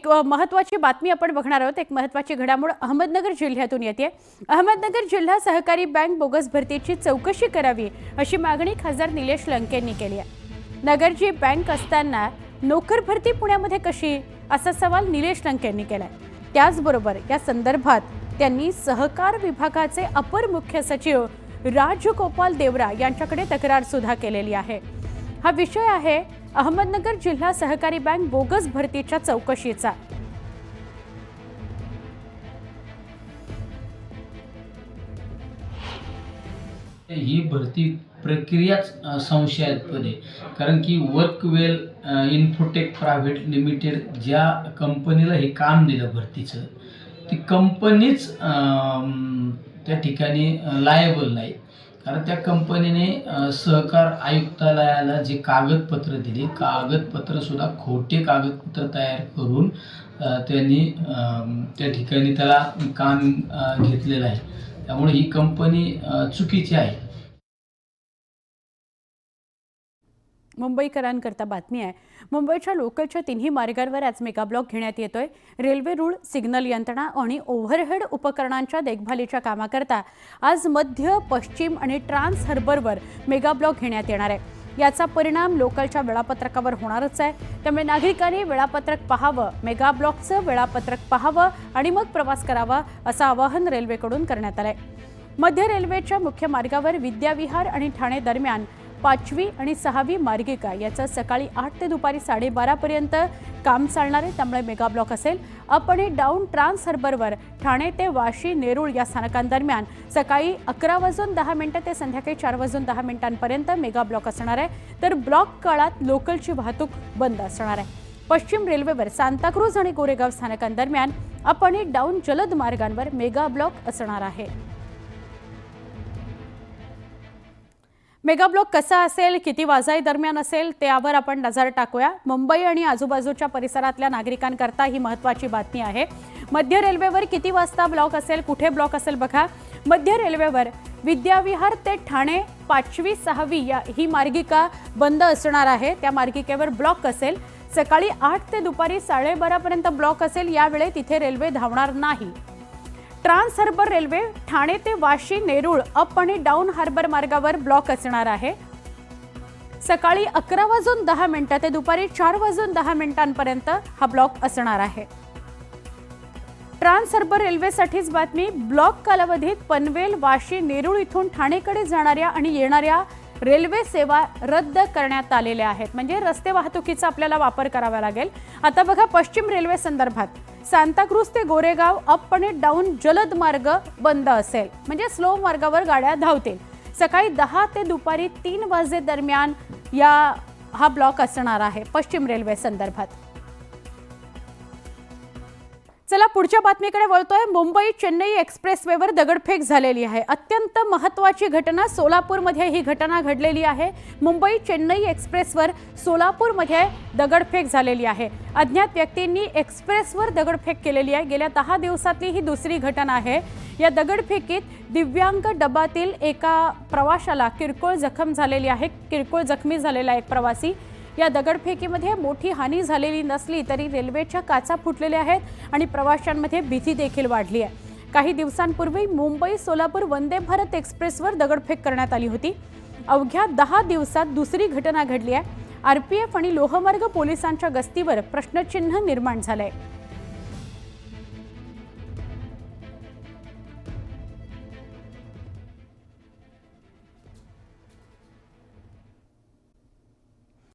एक महत्त्वाची बातमी आपण बघणार आहोत। एक महत्त्वाची घडामोड अहमदनगर जिल्ह्यातून येते। अहमदनगर जिल्हा सहकारी बँक बोगस भरतीची चौकशी करावी अशी मागणी खासदार निलेश लंकेंनी केली आहे। नगरची बँक असताना नोकर भरती पुण्यामध्ये कशी असा सवाल निलेश लंकेंनी केलाय। त्याचबरोबर या संदर्भात त्यांनी सहकार विभागाचे अपर मुख्य सचिव राजगोपाल देवरा यांच्याकडे तक्रार सुद्धा केलेली आहे। हा विषय आहे अहमदनगर जिल्हा सहकारी बँक बोगस भरतीच्या चौकशीचा। ही भरती प्रक्रियाच संशयास्पद आहे, कारण की वर्कवेल इन्फोटेक प्रायव्हेट लिमिटेड ज्या कंपनीला हे काम दिलं भरतीचं, ती कंपनीच त्या ठिकाणी लायबल नाही। कारण त्या कंपनीने सहकार आयुक्तालयाला जे कागदपत्र दिले, कागदपत्र सुद्धा खोटे कागदपत्र तयार करून त्यांनी त्या ठिकाणी त्याला काम घेतलेलं आहे। त्यामुळे ही कंपनी चुकीची आहे। मुंबईकरांकरता बातमी आहे। मुंबईच्या लोकलच्या तिन्ही मार्गांवर आज मेगा ब्लॉक घेण्यात येतोय। रेल्वे रूळ, सिग्नल यंत्रणा आणि ओव्हरहेड उपकरणांच्या देखभालीच्या कामाकरता आज मध्य, पश्चिम आणि ट्रान्स हार्बरवर मेगा ब्लॉक घेण्यात येणार आहे। याचा परिणाम लोकलच्या वेळापत्रकावर होणारच आहे। त्यामुळे नागरिकांनी वेळापत्रक पाहावं, मेगा ब्लॉकचं वेळापत्रक पाहावं आणि मग प्रवास करावा असं आवाहन रेल्वेकडून करण्यात आलंय। मध्य रेल्वेच्या मुख्य मार्गावर विद्याविहार आणि ठाणे दरम्यान 5वी आणि 6वी मार्गिका याचं सकाळी 8 ते दुपारी 12:30 पर्यंत काम चालणार आहे। त्यामुळे मेगा ब्लॉक असेल। अप आणि डाऊन ट्रान्स हार्बरवर ठाणे ते वाशी, नेरूळ या स्थानकांदरम्यान सकाळी 11:10 ते संध्याकाळी 4:10 मेगा ब्लॉक असणार आहे। तर ब्लॉक काळात लोकलची वाहतूक बंद असणार आहे। पश्चिम रेल्वेवर सांताक्रूज आणि गोरेगाव स्थानकांदरम्यान अप आणि डाऊन जलद मार्गांवर मेगा ब्लॉक असणार आहे। मेगा ब्लॉक कसा असेल, किती वाजाई दरम्यान असेल त्यावर आपण नजर टाकूया। मुंबई आणि आजूबाजूच्या परिसरातल्या नागरिकांकरता ही महत्त्वाची बातमी आहे। मध्य रेल्वेवर किती वाजता ब्लॉक असेल, कुठे ब्लॉक असेल बघा। मध्य रेल्वेवर विद्याविहार ते ठाणे 5वी 6वी ही मार्गिका बंद असणार आहे। त्या मार्गिकेवर ब्लॉक असेल। सकाळी 8 ते दुपारी 12:30 पर्यंत ब्लॉक असेल। यावेळी तिथे रेल्वे धावणार नाही। ट्रान्स हार्बर रेल्वे ठाणे ते वाशी, नेरूळ अप आणि डाऊन हार्बर मार्गावर ब्लॉक असणार आहे। सकाळी 11:10 ते दुपारी 4:10 पर्यंत हा ब्लॉक असणार आहे। ट्रान्स हार्बर रेल्वेसाठीच बातमी। ब्लॉक कालावधीत पनवेल, वाशी, नेरूळ इथून ठाणेकडे जाणाऱ्या आणि येणाऱ्या रेल्वे सेवा रद्द करण्यात आलेल्या आहेत। म्हणजे रस्ते वाहतुकीचा आपल्याला वापर करावा लागेल। आता बघा पश्चिम रेल्वे संदर्भात सांताक्रूज ते गोरेगाव अप आणि डाऊन जलद मार्ग बंद असेल, म्हणजे स्लो मार्गावर गाड्या धावतील। सकाळी 10 ते दुपारी 3 वाजे दरम्यान हा ब्लॉक असणार आहे पश्चिम रेल्वे संदर्भात। चला पुढच्या बातमीकडे वळतोय। मुंबई चेन्नई एक्सप्रेसवेवर दगडफेक झालेली आहे। अत्यंत महत्त्वाची घटना सोलापूरमध्ये ही घटना घडलेली आहे। मुंबई चेन्नई एक्सप्रेसवर सोलापूरमध्ये दगडफेक झालेली आहे। अज्ञात व्यक्तींनी एक्सप्रेसवर दगडफेक केलेली आहे। गेल्या 10 दिवसातली ही दुसरी घटना आहे। या दगडफेकीत दिव्यांग डब्यातील एका प्रवाशाला किरकोळ जखम झालेली आहे। किरकोळ जखमी झालेला एक प्रवासी। या दगडफेकीमध्ये मोठी हानी झालेली नसली तरी रेल्वेच्या काचा फुटलेल्या आहेत आणि प्रवाशांमध्ये भीती देखील वाढली आहे। काही दिवसांपूर्वी मुंबई सोलापूर वंदे भारत एक्सप्रेसवर दगडफेक करण्यात आली होती। अवघ्या 10 दिवसात दुसरी घटना घडली आहे। आरपीएफ आणि लोहमार्ग पोलिसांच्या गस्तीवर प्रश्नचिन्ह निर्माण झालंय।